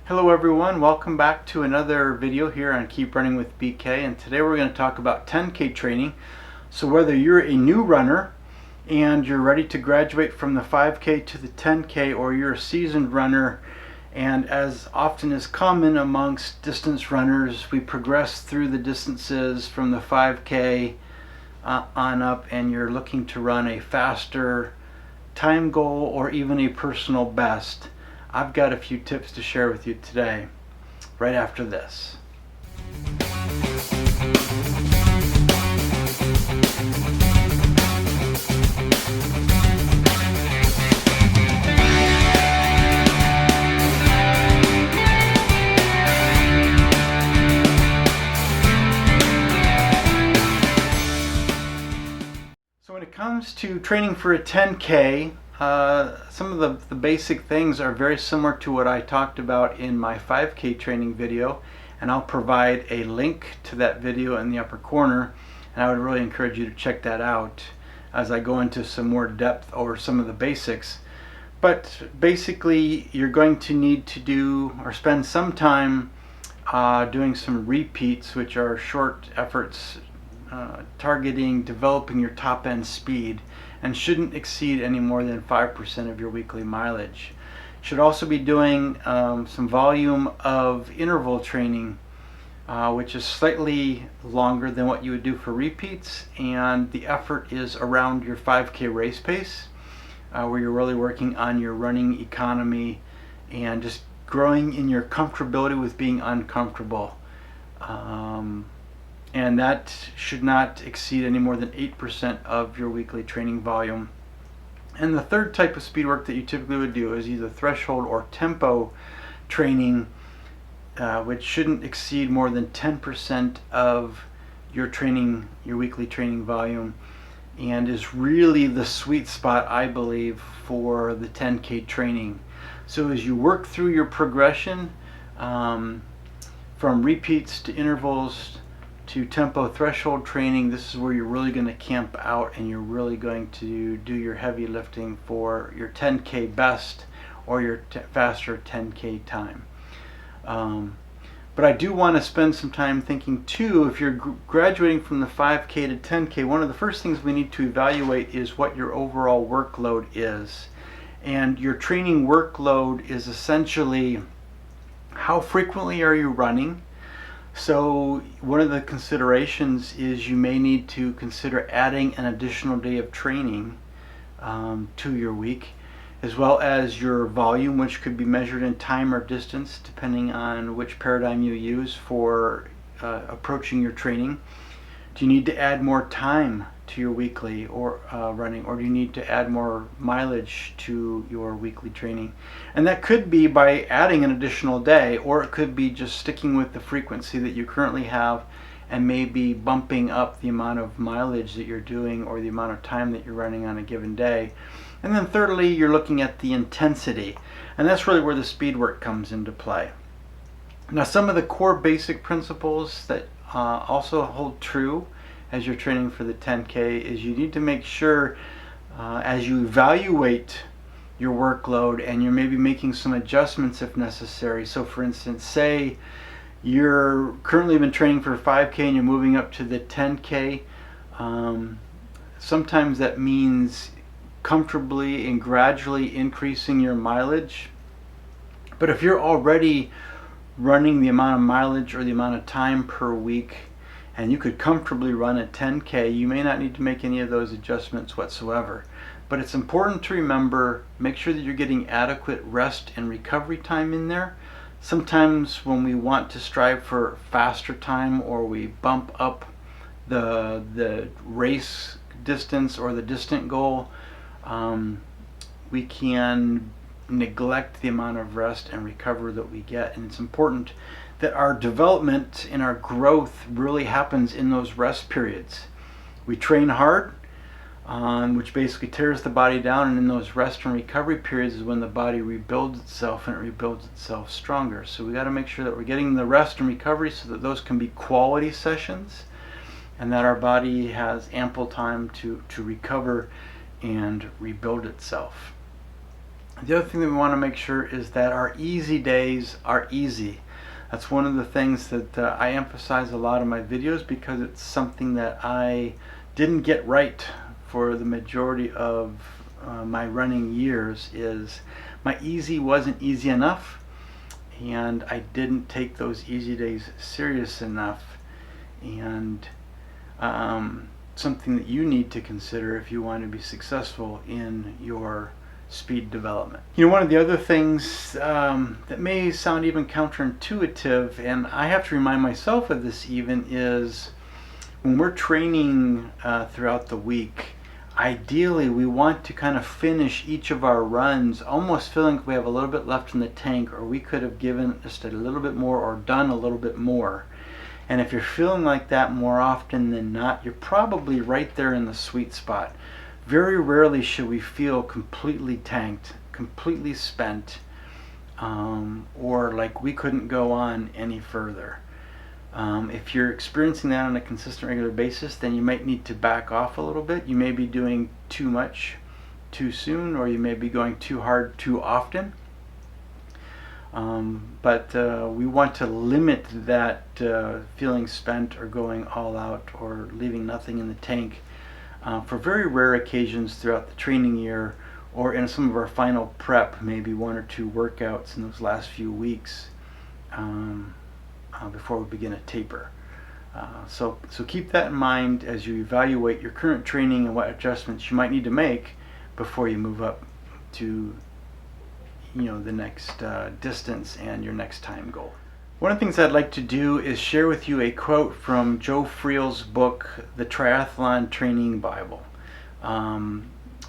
Hello everyone, welcome back to another video here on Keep Running with BK, and today we're going to talk about 10K training. So whether you're a new runner and you're ready to graduate from the 5K to the 10K, or you're a seasoned runner, and as often is common amongst distance runners, we progress through the distances from the 5K on up, and you're looking to run a faster time goal or even a personal best, I've got a few tips to share with you today, right after this. So when it comes to training for a 10K, some of the basic things are very similar to what I talked about in my 5K training video, and I'll provide a link to that video in the upper corner, and I would really encourage you to check that out as I go into some more depth over some of the basics. But basically, you're going to need to do or spend some time doing some repeats, which are short efforts targeting developing your top end speed, and shouldn't exceed any more than 5% of your weekly mileage. Should also be doing some volume of interval training, which is slightly longer than what you would do for repeats, and the effort is around your 5K race pace, where you're really working on your running economy and just growing in your comfortability with being uncomfortable. And that should not exceed any more than 8% of your weekly training volume. And the third type of speed work that you typically would do is either threshold or tempo training, which shouldn't exceed more than 10% of your weekly training volume, and is really the sweet spot, I believe, for the 10K training. So as you work through your progression from repeats to intervals to tempo threshold training, this is where you're really going to camp out, and you're really going to do your heavy lifting for your 10K best or your faster 10K time. But I do want to spend some time thinking too, if you're graduating from the 5K to 10K, one of the first things we need to evaluate is what your overall workload is. And your training workload is essentially how frequently are you running. So one of the considerations is you may need to consider adding an additional day of training to your week, as well as your volume, which could be measured in time or distance depending on which paradigm you use for approaching your training. Do you need to add more time to your weekly or running, or do you need to add more mileage to your weekly training? And that could be by adding an additional day, or it could be just sticking with the frequency that you currently have and maybe bumping up the amount of mileage that you're doing or the amount of time that you're running on a given day. And then thirdly, you're looking at the intensity, and that's really where the speed work comes into play. Now, some of the core basic principles that also hold true as you're training for the 10K is you need to make sure as you evaluate your workload, and you're maybe making some adjustments if necessary. So for instance, say you're currently been training for 5K and you're moving up to the 10K. Sometimes that means comfortably and gradually increasing your mileage. But if you're already running the amount of mileage or the amount of time per week, and you could comfortably run a 10K, you may not need to make any of those adjustments whatsoever. But it's important to remember, make sure that you're getting adequate rest and recovery time in there. Sometimes when we want to strive for faster time, or we bump up the race distance or the distant goal, we can neglect the amount of rest and recovery that we get. And it's important that our development and our growth really happens in those rest periods. We train hard, which basically tears the body down, and in those rest and recovery periods is when the body rebuilds itself, and it rebuilds itself stronger. So we got to make sure that we're getting the rest and recovery so that those can be quality sessions, and that our body has ample time to recover and rebuild itself. The other thing that we want to make sure is that our easy days are easy. That's one of the things that I emphasize a lot in my videos, because it's something that I didn't get right for the majority of my running years. Is my easy wasn't easy enough, and I didn't take those easy days serious enough. And something that you need to consider if you want to be successful in your speed development. You know, one of the other things that may sound even counterintuitive, and I have to remind myself of this even, is when we're training throughout the week, ideally we want to kind of finish each of our runs almost feeling like we have a little bit left in the tank, or we could have given just a little bit more or done a little bit more. And if you're feeling like that more often than not, you're probably right there in the sweet spot. Very rarely should we feel completely tanked, completely spent, or like we couldn't go on any further. If you're experiencing that on a consistent, regular basis, then you might need to back off a little bit. You may be doing too much too soon, or you may be going too hard too often. But we want to limit that feeling spent or going all out or leaving nothing in the tank for very rare occasions throughout the training year, or in some of our final prep, maybe 1 or 2 workouts in those last few weeks before we begin a taper. So keep that in mind as you evaluate your current training and what adjustments you might need to make before you move up to the next distance and your next time goal. One of the things I'd like to do is share with you a quote from Joe Friel's book, The Triathlon Training Bible.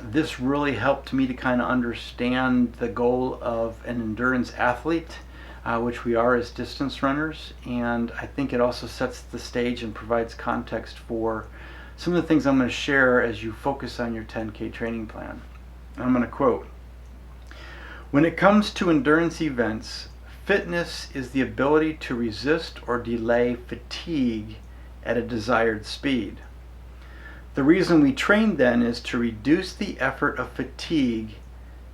This really helped me to kind of understand the goal of an endurance athlete, which we are as distance runners, and I think it also sets the stage and provides context for some of the things I'm going to share as you focus on your 10K training plan. I'm going to quote, "When it comes to endurance events, fitness is the ability to resist or delay fatigue at a desired speed. The reason we train then is to reduce the effort of fatigue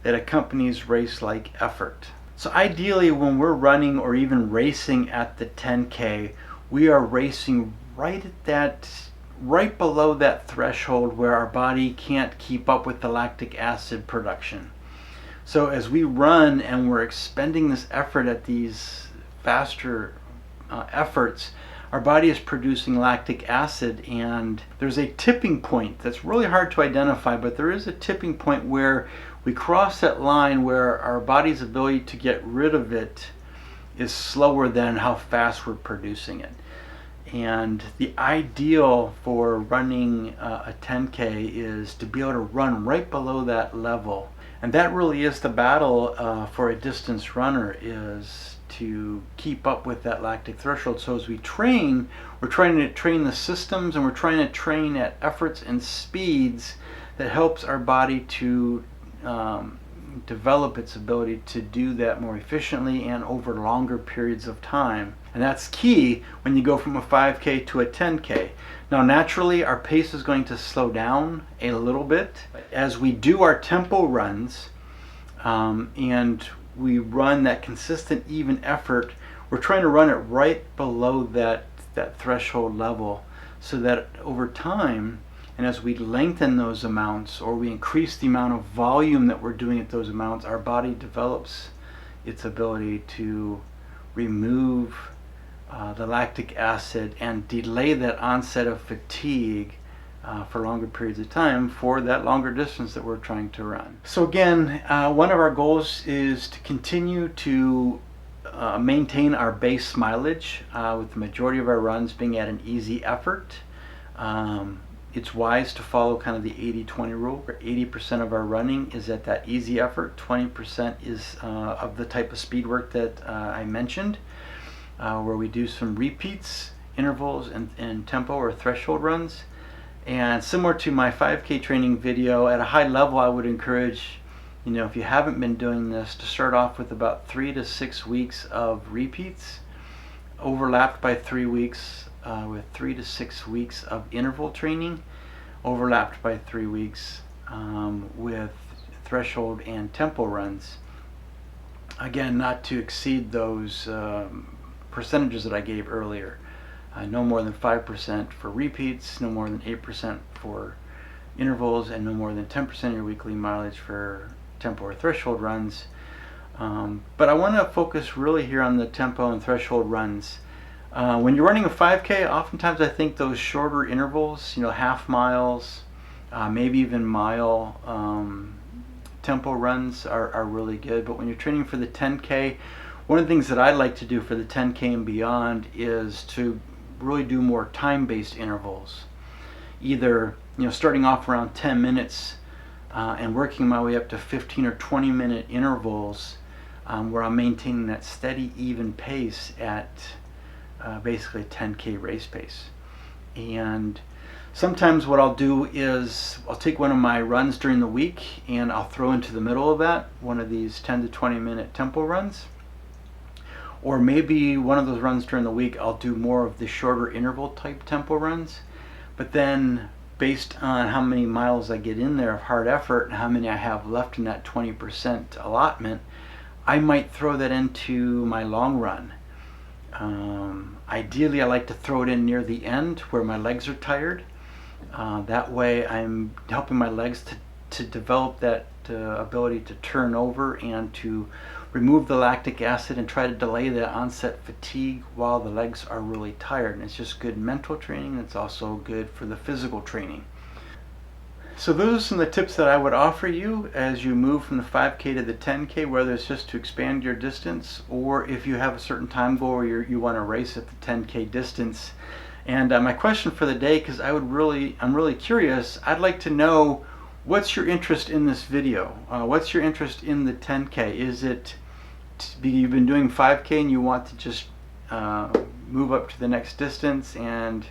that accompanies race-like effort." So ideally, when we're running or even racing at the 10K, we are racing right below that threshold where our body can't keep up with the lactic acid production. So as we run and we're expending this effort at these faster efforts, our body is producing lactic acid, and there's a tipping point that's really hard to identify, but there is a tipping point where we cross that line where our body's ability to get rid of it is slower than how fast we're producing it. And the ideal for running a 10K is to be able to run right below that level. And that really is the battle for a distance runner, is to keep up with that lactic threshold. So as we train, we're trying to train the systems, and we're trying to train at efforts and speeds that helps our body to develop its ability to do that more efficiently and over longer periods of time. And that's key when you go from a 5K to a 10K. Now naturally our pace is going to slow down a little bit as we do our tempo runs, and we run that consistent even effort. We're trying to run it right below that threshold level, so that over time, and as we lengthen those amounts or we increase the amount of volume that we're doing at those amounts, our body develops its ability to remove the lactic acid and delay that onset of fatigue for longer periods of time for that longer distance that we're trying to run. So again, one of our goals is to continue to maintain our base mileage, with the majority of our runs being at an easy effort. It's wise to follow kind of the 80-20 rule, where 80% of our running is at that easy effort, 20% is of the type of speed work that I mentioned, where we do some repeats, intervals, and tempo or threshold runs. And similar to my 5K training video, at a high level I would encourage, if you haven't been doing this, to start off with about 3 to 6 weeks of repeats, overlapped by 3 weeks, with 3 to 6 weeks of interval training, overlapped by 3 weeks, with threshold and tempo runs. Again, not to exceed those percentages that I gave earlier. No more than 5% for repeats, no more than 8% for intervals, and no more than 10% of your weekly mileage for tempo or threshold runs. But I want to focus really here on the tempo and threshold runs. When you're running a 5K, oftentimes I think those shorter intervals, half miles, maybe even mile tempo runs are really good. But when you're training for the 10K, one of the things that I like to do for the 10K and beyond is to really do more time-based intervals. Either starting off around 10 minutes and working my way up to 15 or 20-minute intervals where I'm maintaining that steady, even pace at basically 10K race pace. And sometimes what I'll do is I'll take one of my runs during the week and I'll throw into the middle of that one of these 10 to 20 minute tempo runs. Or maybe one of those runs during the week I'll do more of the shorter interval type tempo runs. But then based on how many miles I get in there of hard effort and how many I have left in that 20% allotment, I might throw that into my long run. Ideally, I like to throw it in near the end where my legs are tired. That way I'm helping my legs to develop that ability to turn over and to remove the lactic acid and try to delay the onset fatigue while the legs are really tired. And it's just good mental training. It's also good for the physical training. So those are some of the tips that I would offer you as you move from the 5K to the 10K, whether it's just to expand your distance or if you have a certain time goal or you want to race at the 10K distance. And my question for the day, because I'm really curious, I'd like to know, what's your interest in this video? What's your interest in the 10K? Is it you've been doing 5K and you want to just move up to the next distance and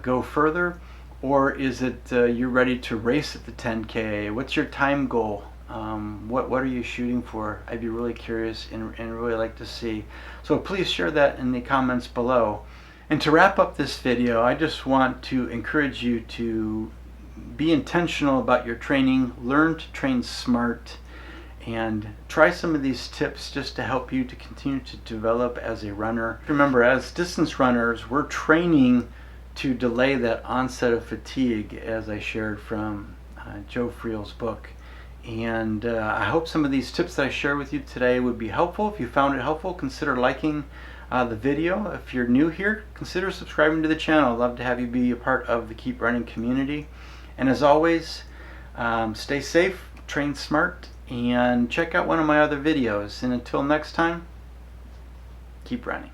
go further? Or is it you're ready to race at the 10K? What's your time goal? What are you shooting for? I'd be really curious and really like to see. So please share that in the comments below. And to wrap up this video, I just want to encourage you to be intentional about your training, learn to train smart, and try some of these tips just to help you to continue to develop as a runner. Remember, as distance runners, we're training to delay that onset of fatigue, as I shared from Joe Friel's book. And I hope some of these tips that I share with you today would be helpful. If you found it helpful, consider liking the video. If you're new here, consider subscribing to the channel. I'd love to have you be a part of the Keep Running community. And as always, stay safe, train smart, and check out one of my other videos. And until next time, keep running.